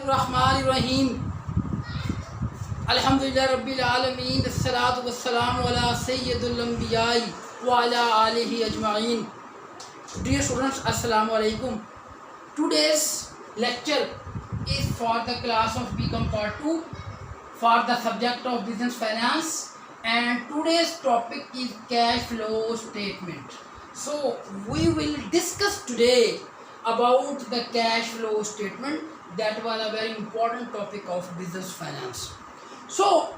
Rahim. Alhamdulillah Rabbil Alameen. As-salatu was-salamu ala Sayyidul Anbiya'i wa ala alihi ajma'in. Dear students, Assalamu alaikum. Today's lecture is for the class of BCom Part 2 for the subject of Business Finance, and today's topic is cash flow statement. So we will discuss today about the cash flow statement. That was a very important topic of business finance. So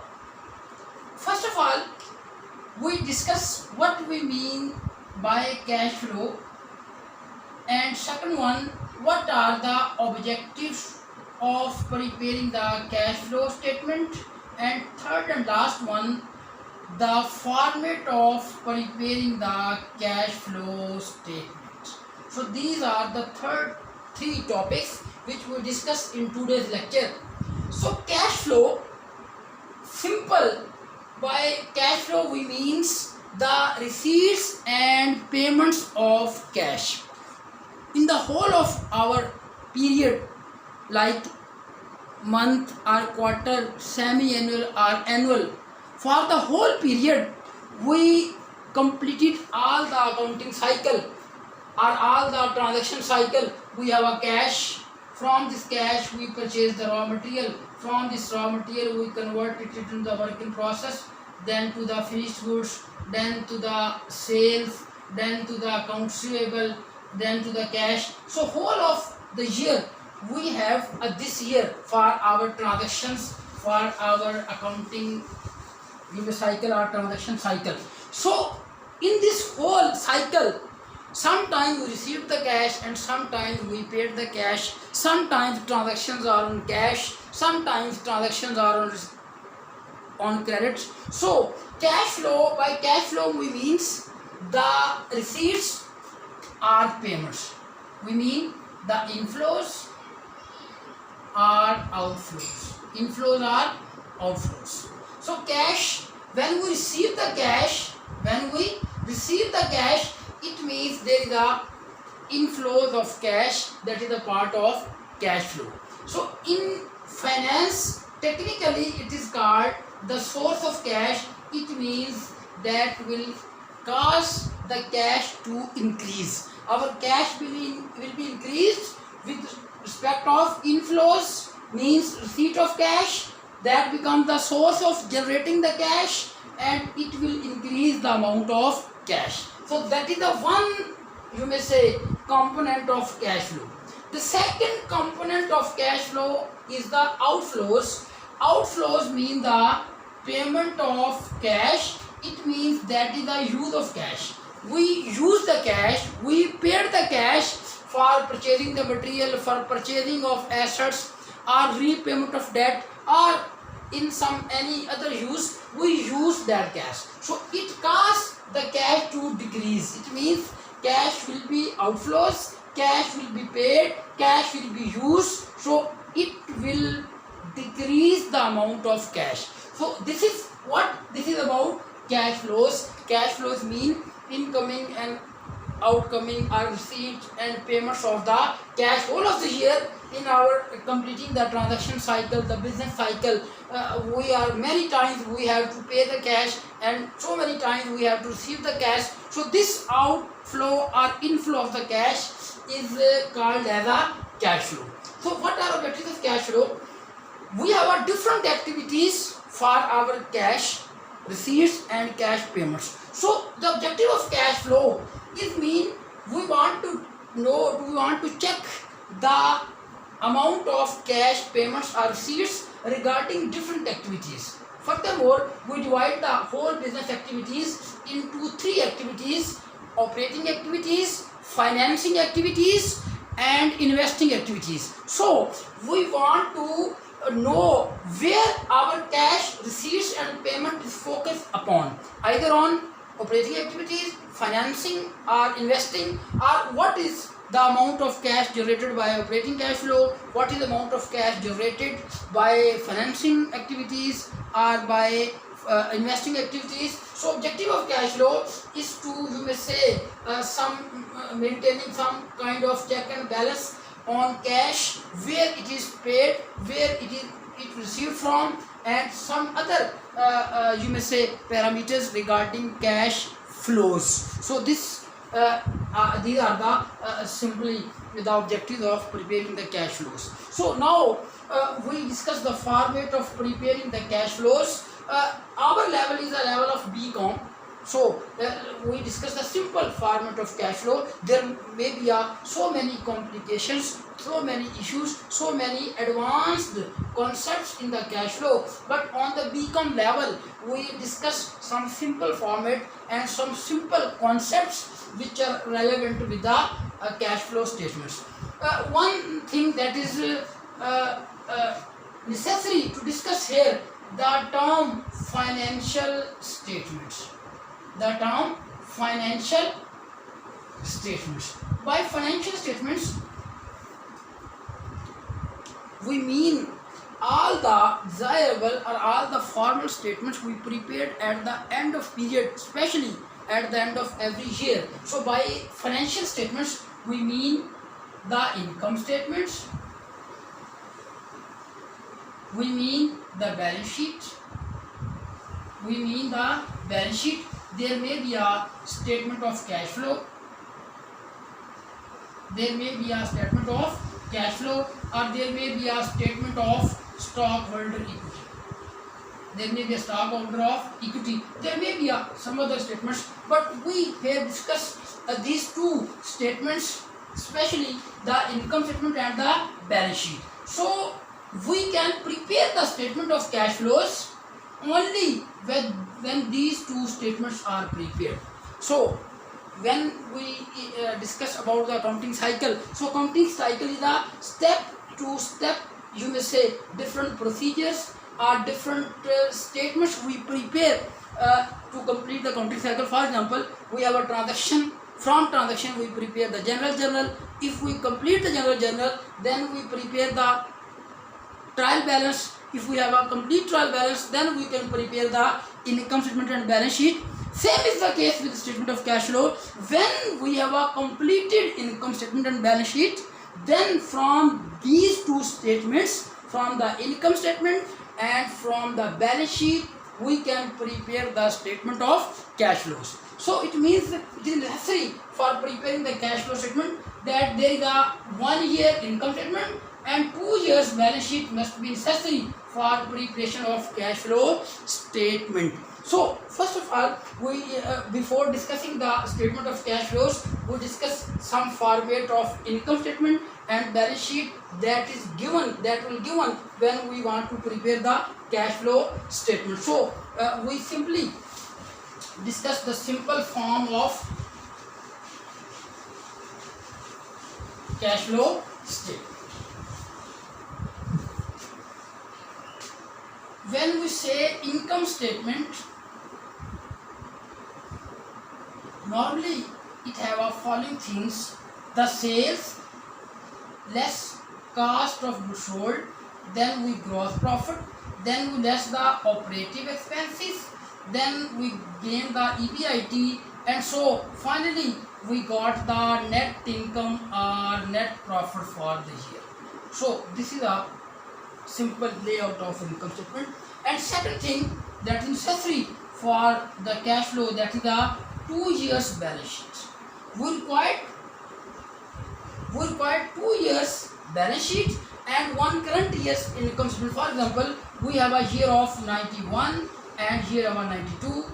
first of all, we discuss what we mean by cash flow, and second one, what are the objectives of preparing the cash flow statement, and third and last one, the format of preparing the cash flow statement. So these are the three topics which we discuss in today's lecture. So cash flow, simple, by cash flow we means the receipts and payments of cash in the whole of our period, like month or quarter, semi-annual or annual. For the whole period we completed all the accounting cycle or all the transaction cycle. We have a cash. From this cash we purchase the raw material. From this raw material we convert it into the work in process, then to the finished goods, then to the sales, then to the accounts receivable, then to the cash. So whole of the year we have this year for our transactions, for our accounting cycle or transaction cycle. So in this whole cycle, sometimes we receive the cash and sometimes we paid the cash. Sometimes transactions are on cash, sometimes transactions are on credit. So cash flow, by cash flow we means the receipts or payments. We mean the inflows or outflows. Inflows or outflows. So cash, when we receive the cash, it means there is a inflows of cash, that is a part of cash flow. So in finance, technically it is called the source of cash. It means that will cause the cash to increase. Our cash will be increased with respect of inflows, means receipt of cash, that becomes the source of generating the cash, and it will increase the amount of cash. So that is the one, you may say, component of cash flow. The second component of cash flow is the outflows. Outflows mean the payment of cash. It means that is the use of cash. We use the cash, we paid the cash for purchasing the material, for purchasing of assets, or repayment of debt, or in any other use, we use that cash. So it causes the cash to decrease. It means cash will be outflows, cash will be paid, cash will be used, so it will decrease the amount of cash. So this is about cash flows. Cash flows mean incoming and outcoming or receipt and payments of the cash whole of the year. In our completing the transaction cycle, the business cycle, we are many times we have to pay the cash, and so many times we have to receive the cash. So this outflow or inflow of the cash is called as a cash flow. So what are objectives of cash flow? We have a different activities for our cash receipts and cash payments. So the objective of cash flow is mean we want to check the amount of cash payments or receipts regarding different activities. Furthermore, we divide the whole business activities into three activities: operating activities, financing activities, and investing activities. So we want to know where our cash receipts and payment is focused upon, either on operating activities, financing, or investing, or what is the amount of cash generated by operating cash flow, what is the amount of cash generated by financing activities or by investing activities. So objective of cash flow is to, you may say, maintaining some kind of check and balance on cash, where it is paid, where it received from, and some other you may say parameters regarding cash flows. So these are the simply the objectives of preparing the cash flows. So now we discuss the format of preparing the cash flows. Our level is a level of BCom. So we discuss the simple format of cash flow. There may be so many complications, so many issues, so many advanced concepts in the cash flow. But on the BCom level, we discuss some simple format and some simple concepts which are relevant with the cash flow statements. One thing that is necessary to discuss here, the term financial statements. The term financial statements. By financial statements, we mean all the desirable or all the formal statements we prepared at the end of period, especially at the end of every year. So by financial statements, we mean the income statements, we mean the balance sheet, we mean the balance sheet. There may be a statement of cash flow, there may be a statement of cash flow, or there may be a statement of stockholder equity. There may be a stockholder of equity. There may be some other statements, but we here discuss these two statements, especially the income statement and the balance sheet. So we can prepare the statement of cash flows only when these two statements are prepared. So when we discuss about the accounting cycle, so accounting cycle is a step to step, you may say, different procedures or different statements we prepare to complete the accounting cycle. For example, we have a transaction. From transaction we prepare the general journal. If we complete the general journal, then we prepare the trial balance. If we have a complete trial balance, then we can prepare the income statement and balance sheet. Same is the case with the statement of cash flow. When we have a completed income statement and balance sheet, then from these two statements, from the income statement and from the balance sheet, we can prepare the statement of cash flows. So it means it is necessary for preparing the cash flow statement that there is a 1 year income statement and 2 years balance sheet must be necessary for preparation of cash flow statement. So first of all, we before discussing the statement of cash flows, we discuss some format of income statement and balance sheet that will given when we want to prepare the cash flow statement. So we simply discuss the simple form of cash flow statement. When we say income statement, normally it have a following things: the sales less cost of goods sold, then we gross profit, then we less the operative expenses, then we gain the EBIT, and so finally we got the net income or net profit for the year. So this is a simple layout of income statement. And second thing that is necessary for the cash flow, that is the 2 years balance sheet. We require 2 years balance sheet and 1 current year's income statement. For example, we have a year of 91 and here our 92.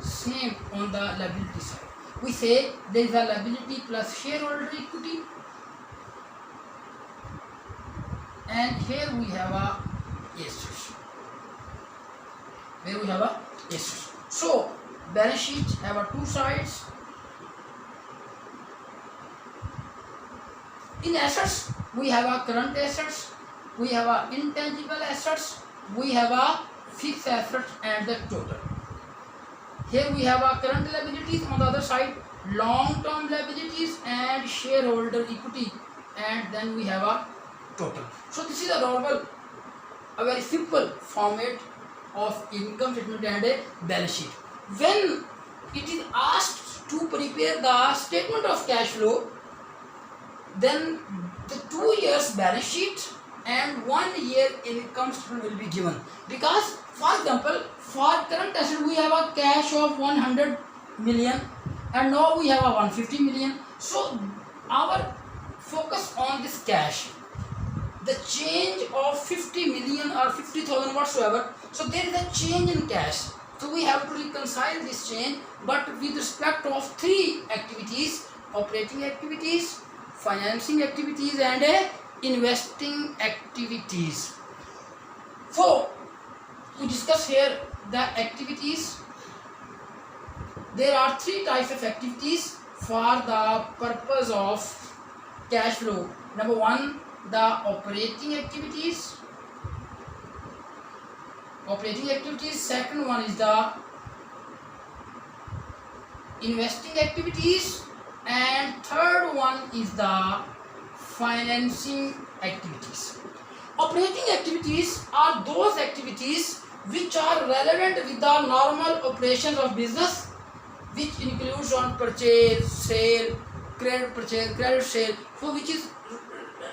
Same on the liability side. We say there is a liability plus shareholder equity, and here we have a assets. Where we have a assets. So balance sheet have a 2 sides. In assets, we have a current assets, we have a intangible assets, we have a fixed assets and the total. Here we have a current liabilities, on the other side long-term liabilities and shareholder equity, and then we have a total. So this is a normal, a very simple format of income statement and a balance sheet. When it is asked to prepare the statement of cash flow, then the 2 years balance sheet and 1 year income statement will be given. Because for example, for current asset we have a cash of 100 million and now we have a 150 million. So our focus on this cash, the change of 50 million or 50,000 whatsoever, so there is a change in cash, so we have to reconcile this change, but with respect of three activities: operating activities, financing activities and investing activities. So we discuss here the activities. There are three types of activities for the purpose of cash flow. Number one, the operating activities. Second one is the investing activities, and third one is the financing activities. Operating activities are those activities which are relevant with the normal operations of business, which includes on purchase, sale, credit sale, so which is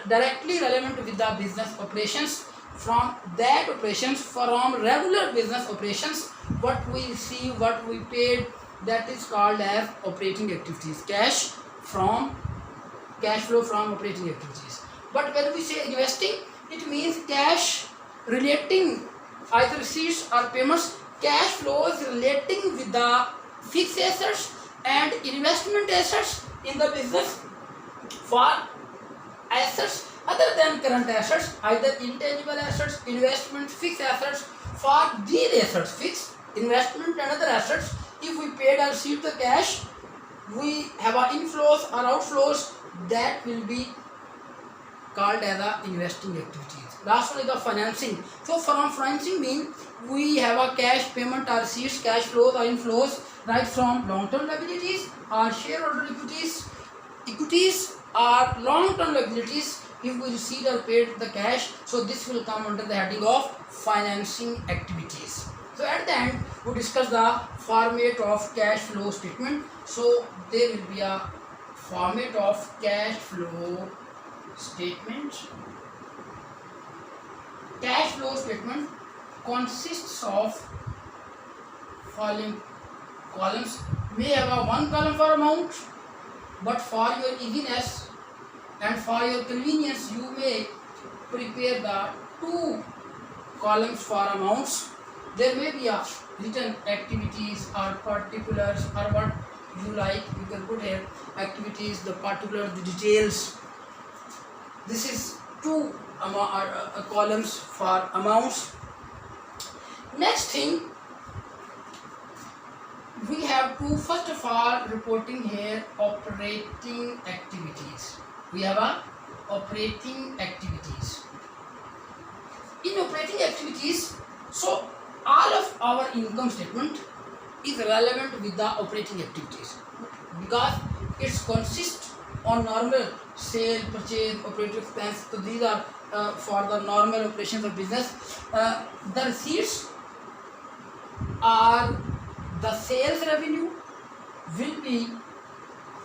directly relevant with the business operations. From that operations, from regular business operations, what we receive, what we paid, that is called as operating activities. Cash flow from operating activities. But when we say investing, it means cash relating either receipts or payments, cash flows relating with the fixed assets and investment assets in the business. For assets other than current assets, either intangible assets, investment, fixed assets, for these assets, fixed, investment and other assets, if we paid or received the cash, we have our inflows or outflows, that will be called as the investing activities. Last one is the financing. So from financing means we have a cash payment or receipts, cash flows or inflows right from long-term liabilities or shareholder equities or long-term liabilities. If we received or paid the cash, so this will come under the heading of financing activities. So at the end, we discuss the format of cash flow statement. So there will be a format of cash flow statement. Cash flow statement consists of following columns. May have a one column for amount, but for your easiness and for your convenience, you may prepare the two columns for amounts. There may be a written activities or particulars or what you like. You can put here activities, the particulars, the details. This is two columns for amounts. Next thing, we have to first of all reporting here operating activities. We have a operating activities. In operating activities, so all of our income statement is relevant with the operating activities because it consists on normal sale, purchase, operating expense. So these are for the normal operations of business. The receipts are the sales revenue will be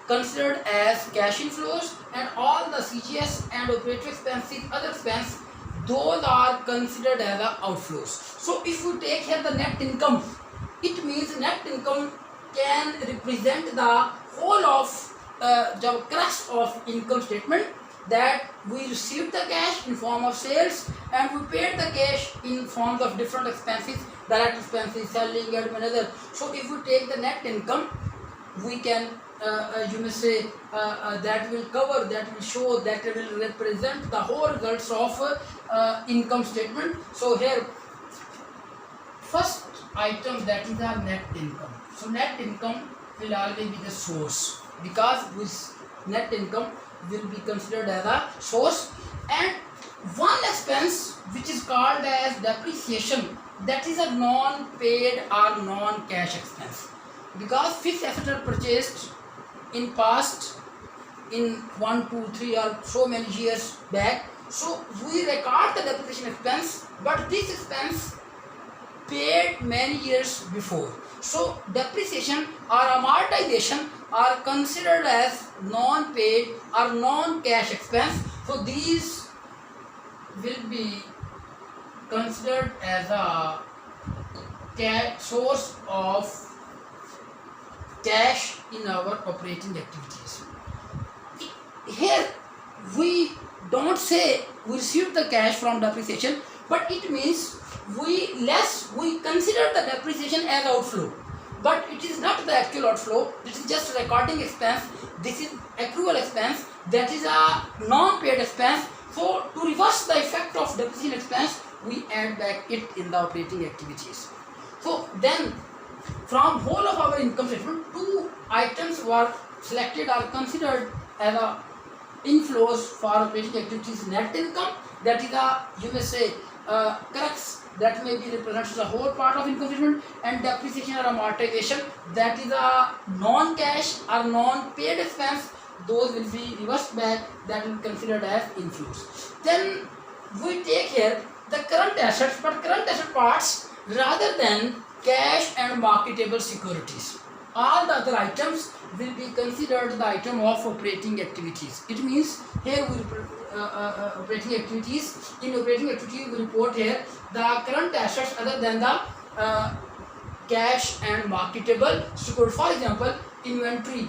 considered as cash inflows, and all the CGS and operating expenses, other expense, those are considered as the outflows. So if we take here the net income, it means net income can represent the whole of the crux of income statement, that we received the cash in form of sales and we paid the cash in forms of different expenses, direct expenses, selling, admin, other. So if we take the net income, we can you may say that will cover, that will show, that will represent the whole results of income statement. So here first item, that is our net income. So net income will always be the source, because with net income will be considered as a source. And one expense which is called as depreciation, that is a non-paid or non-cash expense, because fixed assets are purchased in past, in 1, 2, 3 or so many years back. So we record the depreciation expense, but this expense paid many years before. So depreciation or amortization are considered as non-paid or non-cash expense. So these will be considered as a source of cash in our operating activities. Here we don't say we received the cash from depreciation, but it means we consider the depreciation as outflow, but it is not the actual outflow. This is just recording expense. This is accrual expense. That is a non-paid expense. So to reverse the effect of depreciation expense, we add back it in the operating activities. So then, from whole of our income statement, two items were selected or considered as a inflows for operating activities: net income, that is a, you may say, crux, that may be represents the whole part of income statement, and depreciation or amortization, that is a non-cash or non-paid expense. Those will be reversed back, that will be considered as inflows. Then we take here the current assets, but current asset parts rather than cash and marketable securities. All the other items will be considered the item of operating activities. It means here we operating activities. In operating activity we report here the current assets other than the cash and marketable securities. For example, inventory.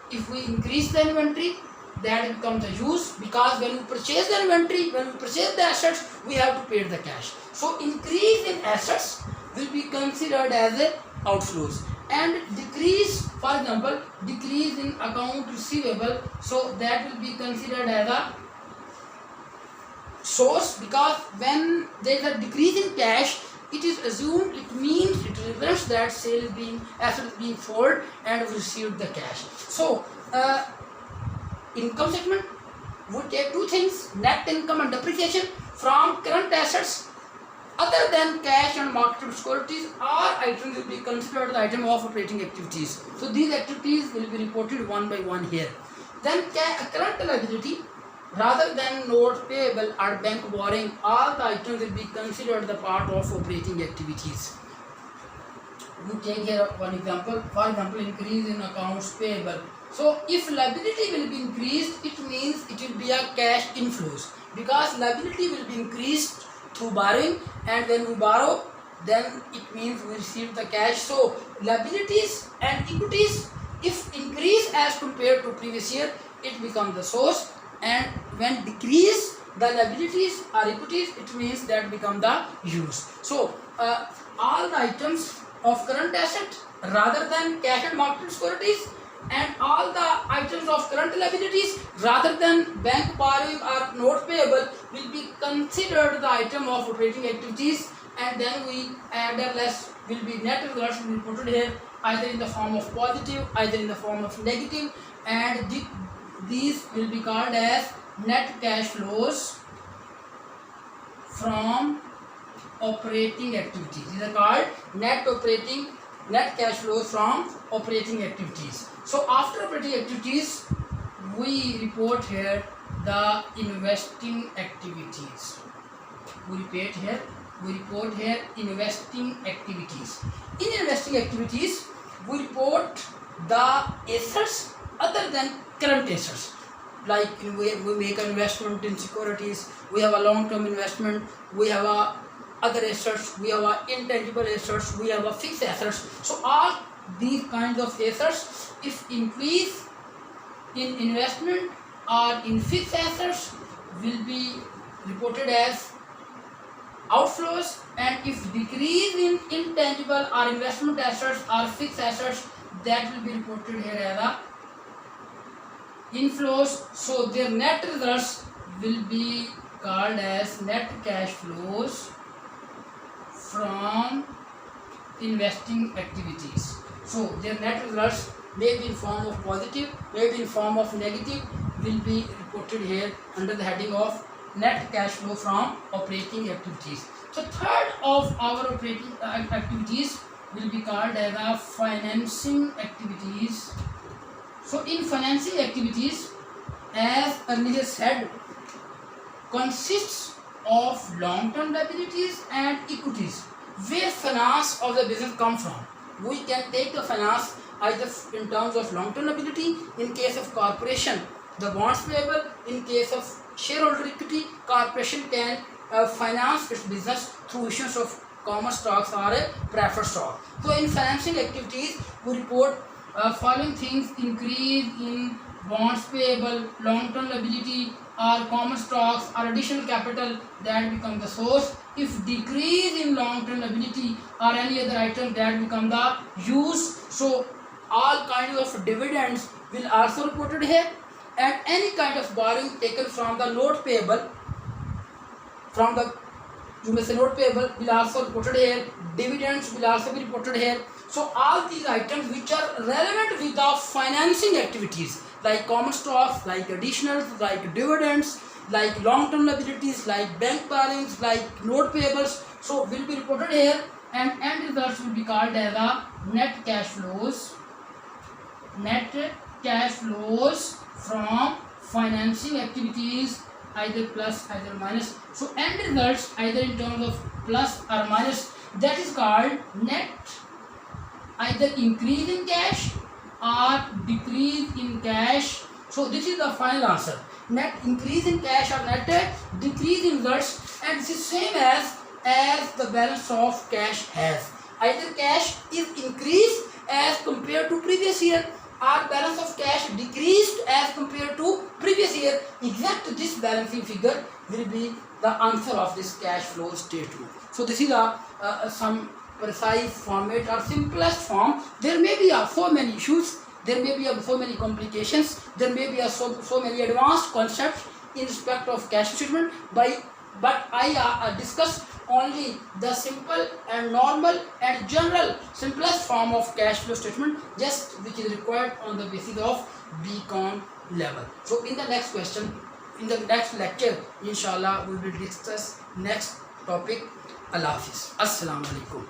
If we increase the inventory, that becomes a use, because when we purchase the inventory, when we purchase the assets, we have to pay the cash. So increase in assets will be considered as a outflows, and decrease, for example, decrease in account receivable, so that will be considered as a source, because when there is a decrease in cash, it is assumed, it means, it represents that asset is being sold and we received the cash. So income statement would take two things: net income and depreciation from current assets other than cash and marketable securities. All items will be considered the item of operating activities. So these activities will be reported one by one here. Then current liability, rather than notes payable or bank borrowing, all the items will be considered the part of operating activities. We take here one example. For example, increase in accounts payable. So if liability will be increased, it means it will be a cash inflows, because liability will be increased through borrowing, and when we borrow, then it means we receive the cash. So liabilities and equities, if increase as compared to previous year, it becomes the source, and when decrease the liabilities or equities, it means that become the use. So all the items of current asset rather than cash and marketable securities, and all the items of current liabilities rather than bank borrowing or note payable will be considered the item of operating activities, and then we add or less will be net results will be reported here, either in the form of positive, either in the form of negative, and these will be called as net cash flows from operating activities. These are called net cash flows from operating activities. So after operating activities, we report here the investing activities. We report here investing activities. In investing activities, we report the assets other than current assets. Like we make an investment in securities, we have a long-term investment, we have a other assets, we have a intangible assets, we have a fixed assets. So all these kinds of assets, if increase in investment or in fixed assets, will be reported as outflows, and if decrease in intangible or investment assets or fixed assets, that will be reported here as a inflows. So their net results will be called as net cash flows from investing activities. So their net results may be in form of positive, may be in form of negative, will be reported here under the heading of net cash flow from operating activities. So third of our operating activities will be called as a financing activities. So in financing activities, as earlier said, consists of long-term liabilities and equities. Where finance of the business come from? We can take the finance either in terms of long-term liability in case of corporation, the bonds payable. In case of shareholder equity, corporation can finance its business through issuance of common stocks or a preferred stock. So in financing activities, we report following things: increase in bonds payable, long-term liability, or common stocks, or additional capital that become the source. If decrease in long-term liability or any other item, that become the use. So all kinds of dividends will also reported here, and any kind of borrowing taken from the note payable, from the, you may say, note payable will also reported here. Dividends will also be reported here. So all these items which are relevant with the financing activities, like common stocks, like additionals, like dividends, like long-term liabilities, like bank borrowings, like note payables, so will be reported here, and end results will be called as a net cash flows. Net cash flows from financing activities, either plus either minus. So end results either in terms of plus or minus, that is called net, either increase in cash or decrease in cash. So this is the final answer: net increase in cash or net decrease in results. And this is same as the balance of cash has. Either cash is increased as compared to previous year, or balance of cash decreased as compared to previous year. Exact this balancing figure will be the answer of this cash flow statement. So this is some precise format or simplest form. There may be so many issues, there may be so many complications, there may be so many advanced concepts in respect of cash statement, but I discussed only the simple and normal and general simplest form of cash flow statement, just which is required on the basis of BCom level. So in the next question, in the next lecture, inshallah, we will discuss next topic. Allah Hafiz. Assalamu alaikum.